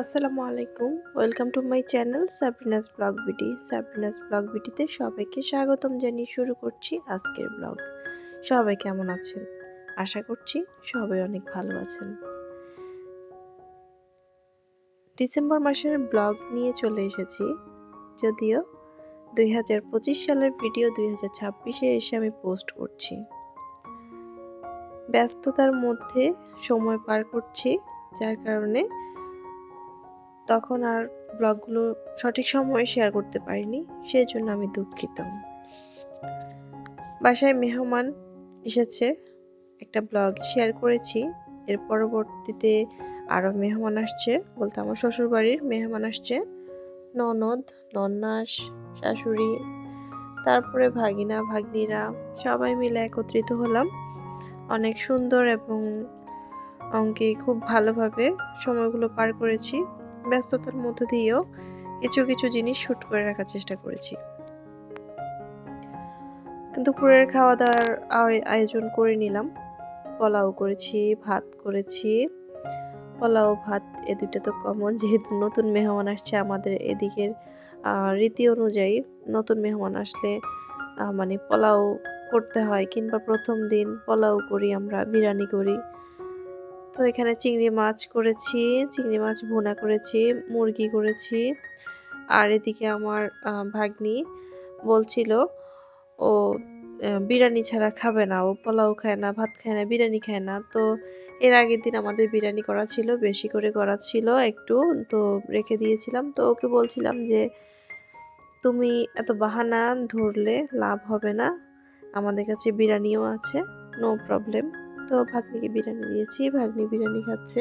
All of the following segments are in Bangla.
আসসালামু আলাইকুম। Welcome to my channel Sabrina's blog BD. Sabrina's blog বিডিতে সবাইকে স্বাগতম জানিয়ে শুরু করছি আজকের ব্লগ। সবাই কেমন আছেন? আশা করছি সবাই অনেক ভালো আছেন। ডিসেম্বর মাসের ব্লগ নিয়ে চলে এসেছি। যদিও 2025 সালের ভিডিও 2026-এ এসে আমি পোস্ট করছি। ব্যস্ততার মধ্যে সময় পার করছি, যার কারণে তখন আর ব্লগগুলো সঠিক সময়ে শেয়ার করতে পারিনি, সেই জন্য আমি দুঃখিত। বাসায় মেহমান এসেছে, একটা ব্লগ শেয়ার করেছি। এর পরবর্তীতে আরও মেহমান আসছে, বলতে আমার শ্বশুরবাড়ির মেহমান আসছে, ননদ, নন্নাস, শাশুড়ি, তারপরে ভাগিনা ভাগ্নিরা সবাই মিলে একত্রিত হলাম। অনেক সুন্দর এবং অঙ্কে খুব ভালোভাবে সময়গুলো পার করেছি। ব্যস্ততার মধ্য দিয়েও কিছু কিছু জিনিস শ্যুট করে রাখার চেষ্টা করেছি। দুপুরের খাওয়া দাওয়ার আয়োজন করে নিলাম। পোলাও করেছি, ভাত করেছি। পোলাও ভাত এ দুটো তো কমন, যেহেতু নতুন মেহমান আসছে আমাদের এদিকের রীতি অনুযায়ী নতুন মেহমান আসলে মানে পোলাও করতে হয়, কিংবা প্রথম দিন পোলাও করি, আমরা বিরিয়ানি করি। তো এখানে চিংড়ি মাছ করেছি, চিংড়ি মাছ ভুনা করেছি, মুরগি করেছি। আর এদিকে আমার ভাগ্নি বলছিল ও বিরিয়ানি ছাড়া খাবে না, ও পোলাও খায় না, ভাত খায় না, বিরিয়ানি খায় না। তো এর আগের দিন আমাদের বিরিয়ানি করা ছিল, বেশি করে করা ছিল একটু, তো রেখে দিয়েছিলাম। তো ওকে বলছিলাম যে তুমি এত বাহানা ধরলে লাভ হবে না, আমাদের কাছে বিরিয়ানিও আছে, নো প্রবলেম। তো ভাগ্নিকে বিরিয়ানি দিয়েছি, ভাগ্নি বিরিয়ানি খাচ্ছে।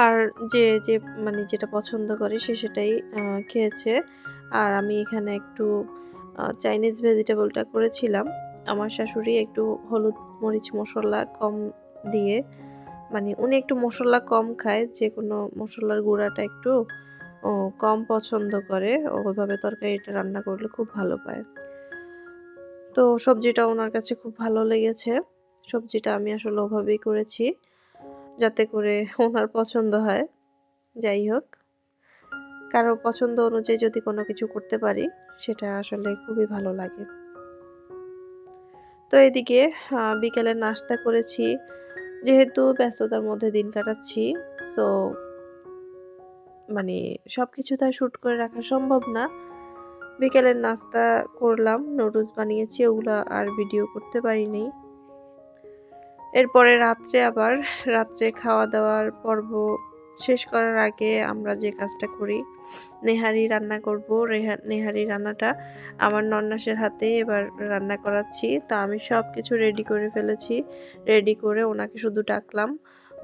আর যে যে মানে যেটা পছন্দ করে সে সেটাই খেয়েছে। আর আমি এখানে একটু চাইনিজ ভেজিটেবলটা করেছিলাম। আমার শাশুড়ি একটু হলুদ মরিচ মশলা কম দিয়ে, মানে উনি একটু মশলা কম খায়, যে কোনো মশলার গুঁড়াটা একটু কম পছন্দ করে। ওইভাবে তরকারিটা রান্না করলে খুব ভালো পায়। তো সবজিটা ওনার কাছে খুব ভালো লেগেছে। সবজিটা আমি আসলে ওভাবেই করেছি যাতে করে ওনার পছন্দ হয়। যাই হোক, কারো পছন্দ অনুযায়ী যদি কোনো কিছু করতে পারি সেটা আসলে খুবই ভালো লাগে। তো এদিকে বিকেলে নাস্তা করেছি, যেহেতু ব্যস্ততার মধ্যে দিন কাটাচ্ছি, সো মানে সব কিছু তাই শ্যুট করে রাখা সম্ভব না। বিকেলের নাস্তা করলাম, নুডলস বানিয়েছি, ওগুলো আর ভিডিও করতে পারিনি। এরপরে রাত্রে খাওয়া দাওয়ার পর্ব শেষ করার আগে আমরা যে কাজটা করি, নেহারি রান্না করব। নেহারি রান্নাটা আমার নন্নাসের হাতে এবার রান্না করাচ্ছি। তা আমি সব কিছু রেডি করে ফেলেছি। রেডি করে ওনাকে শুধু ডাকলাম,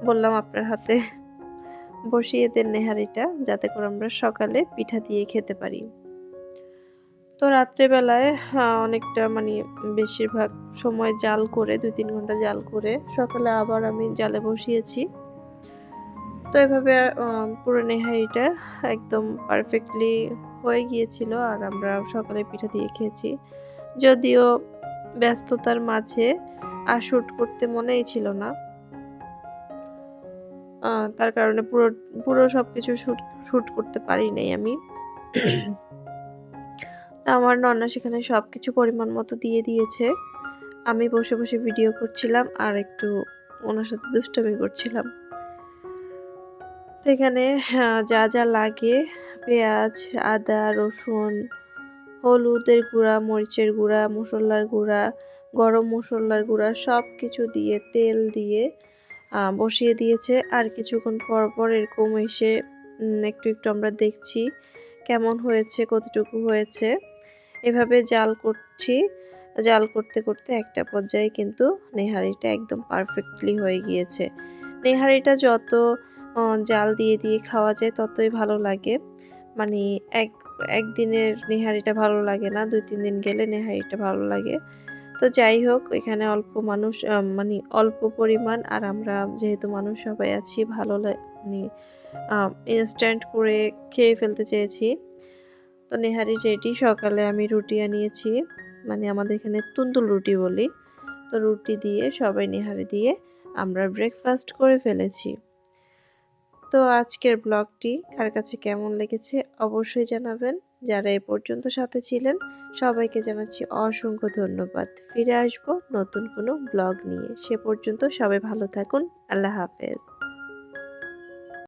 বললাম আপনার হাতে বসিয়ে দেন নেহারিটা, যাতে করে আমরা সকালে পিঠা দিয়ে খেতে পারি। তো রাত্রেবেলায় অনেকটা মানে বেশিরভাগ সময় জাল করে 2-3 ঘন্টা জাল করে সকালে আবার আমি জালে বসিয়েছি। তো এভাবে পুরো নেহারিটা একদম পারফেক্টলি হয়ে গিয়েছিল, আর আমরা সকালে পিঠা দিয়ে খেয়েছি। যদিও ব্যস্ততার মাঝে আর শ্যুট করতে মনেই ছিল না, তার কারণে পুরো পুরো সব কিছু শ্যুট করতে পারি নাই আমি। তা আমার নন্না সেখানে সব কিছু পরিমাণ মতো দিয়ে দিয়েছে। আমি বসে বসে ভিডিও করছিলাম আর একটু ওনার সাথে দুষ্টামি করছিলাম। তো এখানে যা যা লাগে, পেঁয়াজ, আদা, রসুন, হলুদের গুঁড়া, মরিচের গুঁড়া, মশলার গুঁড়া, গরম মশলার গুঁড়া সব কিছু দিয়ে তেল দিয়ে বসিয়ে দিয়েছে। আর কিছুক্ষণ পর পর এরকম এসে একটু একটু আমরা দেখছি কেমন হয়েছে, কতটুকু হয়েছে। এভাবে জাল করছি, জাল করতে করতে একটা পর্যায়ে কিন্তু নেহারিটা একদম পারফেক্টলি হয়ে গিয়েছে। নেহারিটা যত জাল দিয়ে দিয়ে খাওয়া যায় ততই ভালো লাগে। মানে একদিনের নেহারিটা ভালো লাগে না, 2-3 দিন গেলে নেহারিটা ভালো লাগে। তো যাই হোক, এখানে অল্প মানুষ, মানে অল্প পরিমাণ, আর আমরা যেহেতু মানুষ সবাই আছি, ভালো মানে ইনস্ট্যান্ট করে খেয়ে ফেলতে চেয়েছি। তো নেহারি রেডি। সকালে আমি রুটি আনিয়েছি, মানে আমাদের এখানে তুন্দুল রুটি বলি। তো রুটি দিয়ে সবাই নেহারি দিয়ে আমরা ব্রেকফাস্ট করে ফেলেছি। তো আজকের ব্লগটি কার কাছে কেমন লেগেছে অবশ্যই জানাবেন। যারা এ পর্যন্ত সাথে ছিলেন সবাইকে জানাচ্ছি অসংখ্য ধন্যবাদ। ফিরে আসবো নতুন কোনো ব্লগ নিয়ে। সে পর্যন্ত সবাই ভালো থাকুন। আল্লাহ হাফেজ।